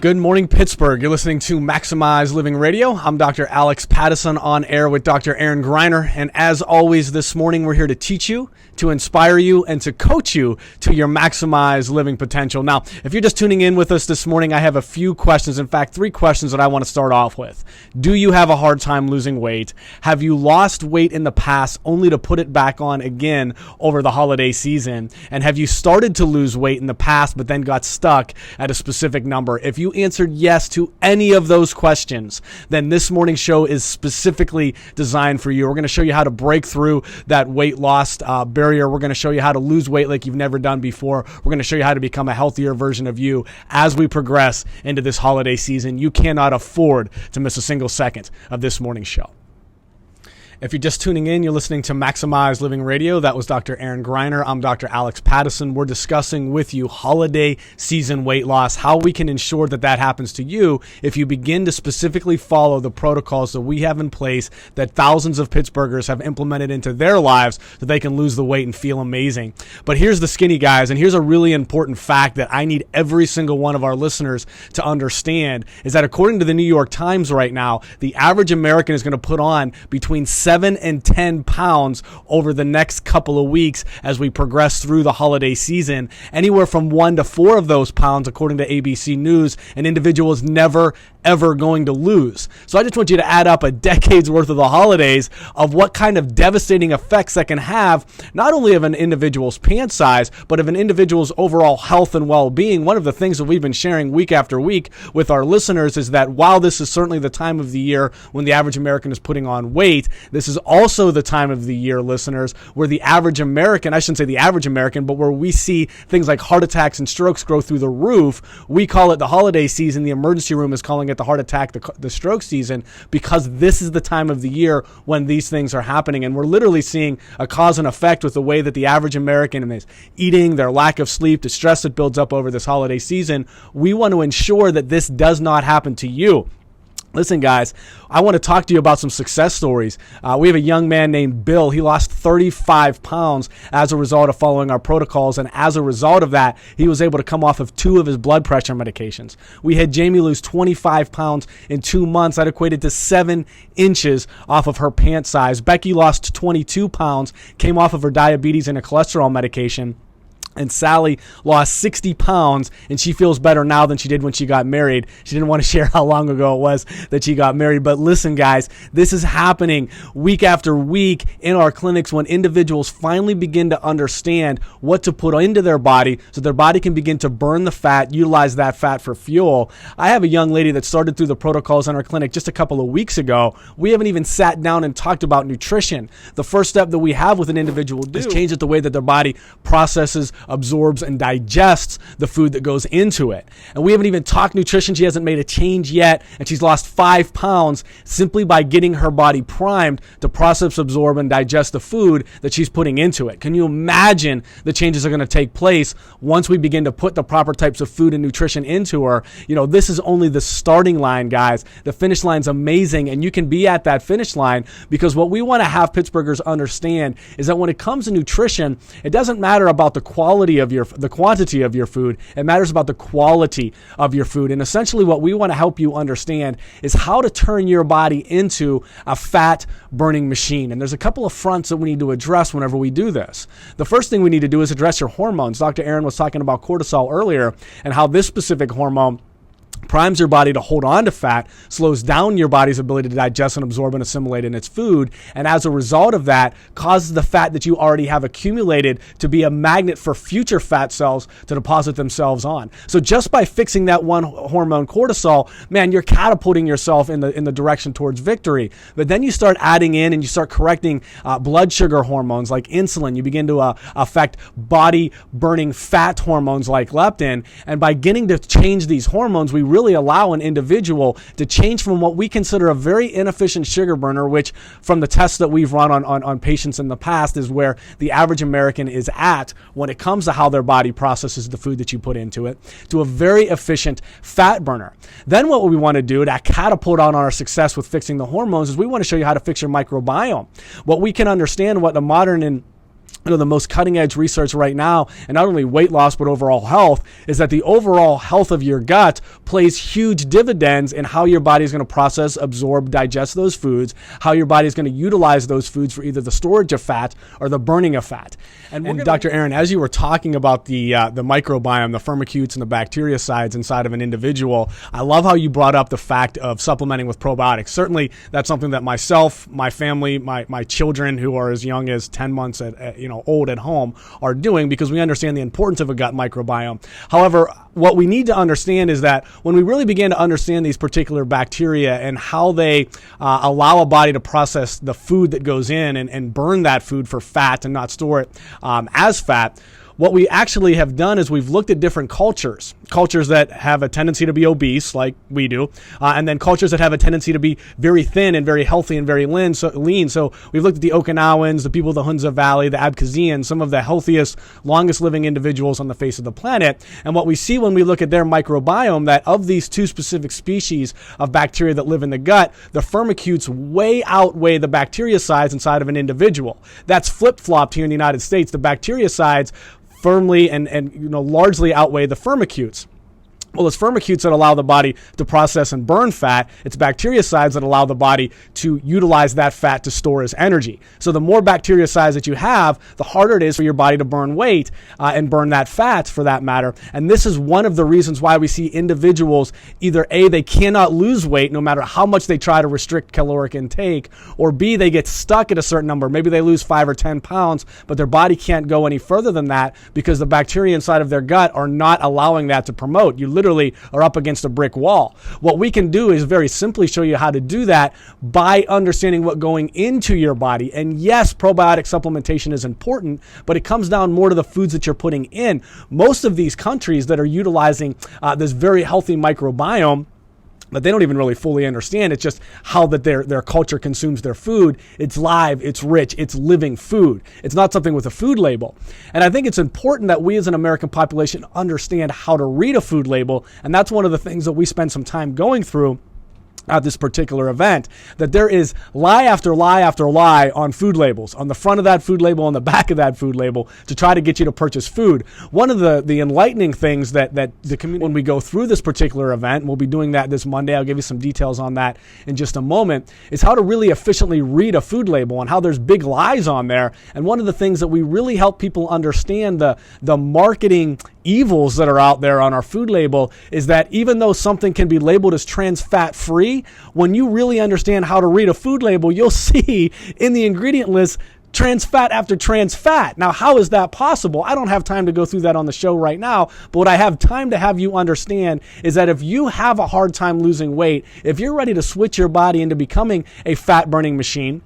Good morning, Pittsburgh. You're listening to Maximize Living Radio. I'm Dr. Alex Pattison on air with Dr. Aaron Greiner. And as always, this morning, we're here to teach you, to inspire you, and to coach you to your maximize living potential. Now, if you're just tuning in with us this morning, I have a few questions. In fact, 3 questions that I want to start off with. Do you have a hard time losing weight? Have you lost weight in the past only to put it back on again over the holiday season? And have you started to lose weight in the past but then got stuck at a specific number? If you answered yes to any of those questions, then this morning's show is specifically designed for you. We're going to show you how to break through that weight loss barrier. We're going to show you how to lose weight like you've never done before. We're going to show you how to become a healthier version of you as we progress into this holiday season. You cannot afford to miss a single second of this morning's show. If you're just tuning in, you're listening to Maximize Living Radio. That was Dr. Aaron Greiner. I'm Dr. Alex Pattison. We're discussing with you holiday season weight loss, how we can ensure that that happens to you if you begin to specifically follow the protocols that we have in place that thousands of Pittsburghers have implemented into their lives so they can lose the weight and feel amazing. But here's the skinny, guys, and here's a really important fact that I need every single one of our listeners to understand is that according to the New York Times right now, the average American is going to put on between 7 and 10 pounds over the next couple of weeks as we progress through the holiday season. Anywhere from 1 to 4 of those pounds, according to ABC News, an individual is never, ever going to lose. So I just want you to add up a decade's worth of the holidays of what kind of devastating effects that can have, not only of an individual's pant size, but of an individual's overall health and well-being. One of the things that we've been sharing week after week with our listeners is that while this is certainly the time of the year when the average American is putting on weight, this is also the time of the year, listeners, where the average American, I shouldn't say the average American, but where we see things like heart attacks and strokes grow through the roof. We call it the holiday season. The emergency room is calling it the heart attack, the stroke season, because this is the time of the year when these things are happening. And we're literally seeing a cause and effect with the way that the average American is eating, their lack of sleep, the stress that builds up over this holiday season. We want to ensure that this does not happen to you. Listen, guys, I want to talk to you about some success stories. We have a young man named Bill. He lost 35 pounds as a result of following our protocols. And as a result of that, he was able to come off of 2 of his blood pressure medications. We had Jamie lose 25 pounds in 2 months. That equated to 7 inches off of her pant size. Becky lost 22 pounds, came off of her diabetes and a cholesterol medication. And Sally lost 60 pounds, and she feels better now than she did when she got married. She didn't want to share how long ago it was that she got married. But listen, guys, this is happening week after week in our clinics when individuals finally begin to understand what to put into their body so their body can begin to burn the fat, utilize that fat for fuel. I have a young lady that started through the protocols in our clinic just a couple of weeks ago. We haven't even sat down and talked about nutrition. The first step that we have with an individual is change it the way that their body processes, absorbs, and digests the food that goes into it. And we haven't even talked nutrition. She hasn't made a change yet, and she's lost 5 pounds simply by getting her body primed to process, absorb, and digest the food that she's putting into it. Can you imagine the changes that are going to take place once we begin to put the proper types of food and nutrition into her? You know, this is only the starting line, guys. The finish line's amazing, and you can be at that finish line because what we want to have Pittsburghers understand is that when it comes to nutrition, it doesn't matter about the quality of the quantity of your food. It matters about the quality of your food. And essentially what we want to help you understand is how to turn your body into a fat burning machine. And there's a couple of fronts that we need to address whenever we do this. The first thing we need to do is address your hormones. Dr. Aaron was talking about cortisol earlier and how this specific hormone primes your body to hold on to fat, slows down your body's ability to digest and absorb and assimilate in its food, and as a result of that, causes the fat that you already have accumulated to be a magnet for future fat cells to deposit themselves on. So just by fixing that one hormone, cortisol, man, you're catapulting yourself in the direction towards victory. But then you start adding in and you start correcting blood sugar hormones like insulin. You begin to affect body-burning fat hormones like leptin, and by getting to change these hormones, we really allow an individual to change from what we consider a very inefficient sugar burner, which from the tests that we've run on patients in the past is where the average American is at when it comes to how their body processes the food that you put into it, to a very efficient fat burner. Then what we want to do to catapult on our success with fixing the hormones is we want to show you how to fix your microbiome. What we can understand, what the modern and the most cutting edge research right now, and not only weight loss but overall health, is that the overall health of your gut plays huge dividends in how your body is going to process, absorb, digest those foods, how your body is going to utilize those foods for either the storage of fat or the burning of fat. And Dr. Aaron, as you were talking about the microbiome, the firmicutes and the bactericides inside of an individual, I love how you brought up the fact of supplementing with probiotics. Certainly, that's something that myself, my family, my children who are as young as 10 months old at home are doing, because we understand the importance of a gut microbiome. However, what we need to understand is that when we really begin to understand these particular bacteria and how they allow a body to process the food that goes in and burn that food for fat and not store it as fat, what we actually have done is we've looked at different cultures that have a tendency to be obese, like we do, and then cultures that have a tendency to be very thin and very healthy and very lean. So we've looked at the Okinawans, the people of the Hunza Valley, the Abkhazians, some of the healthiest, longest living individuals on the face of the planet. And what we see when we look at their microbiome, that of these two specific species of bacteria that live in the gut, the firmicutes way outweigh the bactericides inside of an individual. That's flip-flopped here in the United States. The bactericides firmly and largely outweigh the firmicutes. Well, it's firmicutes that allow the body to process and burn fat. It's bactericides that allow the body to utilize that fat to store as energy. So the more bactericides that you have, the harder it is for your body to burn weight and burn that fat, for that matter. And this is one of the reasons why we see individuals either A, they cannot lose weight no matter how much they try to restrict caloric intake, or B, they get stuck at a certain number. Maybe they lose 5 or 10 pounds, but their body can't go any further than that because the bacteria inside of their gut are not allowing that to promote. You literally are up against a brick wall. What we can do is very simply show you how to do that by understanding what's going into your body. And yes, probiotic supplementation is important, but it comes down more to the foods that you're putting in. Most of these countries that are utilizing this very healthy microbiome, but they don't even really fully understand. It's just how that their culture consumes their food. It's live, it's rich, it's living food. It's not something with a food label. And I think it's important that we as an American population understand how to read a food label. And that's one of the things that we spend some time going through at this particular event, that there is lie after lie after lie on food labels, on the front of that food label, on the back of that food label, to try to get you to purchase food. One of the enlightening things that the community, when we go through this particular event, and we'll be doing that this Monday, I'll give you some details on that in just a moment, is how to really efficiently read a food label and how there's big lies on there. And one of the things that we really help people understand, the marketing evils that are out there on our food label, is that even though something can be labeled as trans fat free, when you really understand how to read a food label, you'll see in the ingredient list trans fat after trans fat. Now, how is that possible? I don't have time to go through that on the show right now, but what I have time to have you understand is that if you have a hard time losing weight, if you're ready to switch your body into becoming a fat burning machine,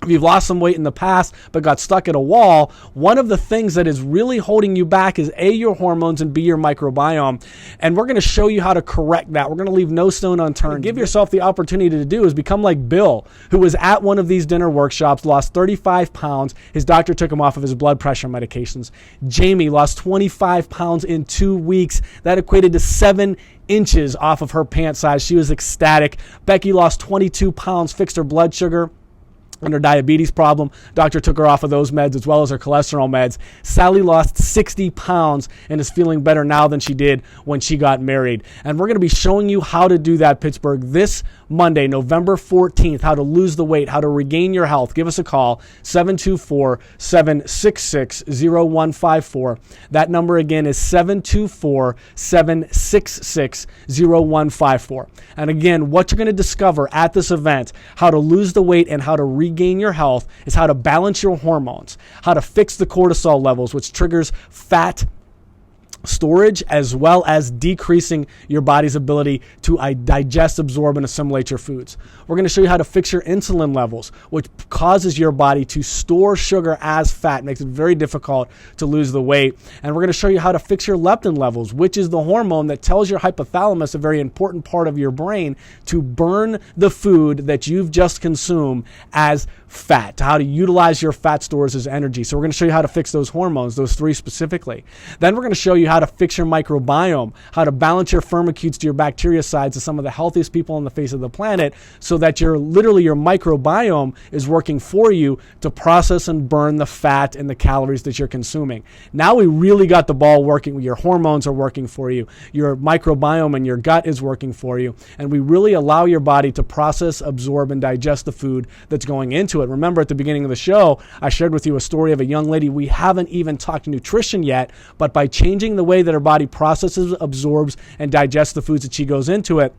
if you've lost some weight in the past but got stuck at a wall, one of the things that is really holding you back is A, your hormones, and B, your microbiome. And we're going to show you how to correct that. We're going to leave no stone unturned. Give yourself the opportunity to do is become like Bill, who was at one of these dinner workshops, lost 35 pounds. His doctor took him off of his blood pressure medications. Jamie lost 25 pounds in 2 weeks. That equated to 7 inches off of her pant size. She was ecstatic. Becky lost 22 pounds, fixed her blood sugar and her diabetes problem. Doctor took her off of those meds as well as her cholesterol meds. Sally lost 60 pounds and is feeling better now than she did when she got married. And we're going to be showing you how to do that, Pittsburgh, this Monday, November 14th, how to lose the weight, how to regain your health. Give us a call, 724-766-0154. That number again is 724-766-0154. And again, what you're going to discover at this event, how to lose the weight and how to regain your health, is how to balance your hormones, how to fix the cortisol levels, which triggers fat storage, as well as decreasing your body's ability to digest, absorb, and assimilate your foods. We're going to show you how to fix your insulin levels, which causes your body to store sugar as fat, makes it very difficult to lose the weight. And we're going to show you how to fix your leptin levels, which is the hormone that tells your hypothalamus, a very important part of your brain, to burn the food that you've just consumed as fat, to how to utilize your fat stores as energy. So we're going to show you how to fix those hormones, those 3 specifically. Then we're going to show you how how to fix your microbiome, how to balance your firmicutes to your bactericides to some of the healthiest people on the face of the planet, so that your microbiome is working for you to process and burn the fat and the calories that you're consuming. Now we really got the ball working. Your hormones are working for you. Your microbiome and your gut is working for you. And we really allow your body to process, absorb, and digest the food that's going into it. Remember at the beginning of the show, I shared with you a story of a young lady. We haven't even talked nutrition yet, but by changing the way that her body processes, absorbs, and digests the foods that she goes into it,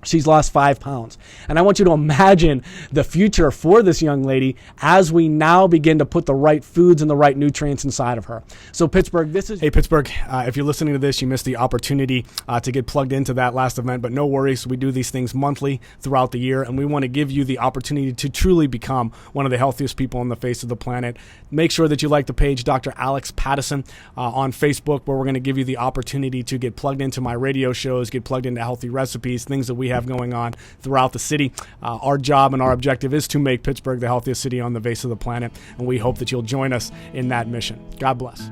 she's lost 5 pounds. And I want you to imagine the future for this young lady as we now begin to put the right foods and the right nutrients inside of her. So Pittsburgh, Hey Pittsburgh, if you're listening to this, you missed the opportunity to get plugged into that last event, but no worries. We do these things monthly throughout the year, and we want to give you the opportunity to truly become one of the healthiest people on the face of the planet. Make sure that you like the page, Dr. Alex Pattison, on Facebook, where we're going to give you the opportunity to get plugged into my radio shows, get plugged into healthy recipes, things that we have going on throughout the city. Our job and our objective is to make Pittsburgh the healthiest city on the face of the planet, and we hope that you'll join us in that mission. God bless.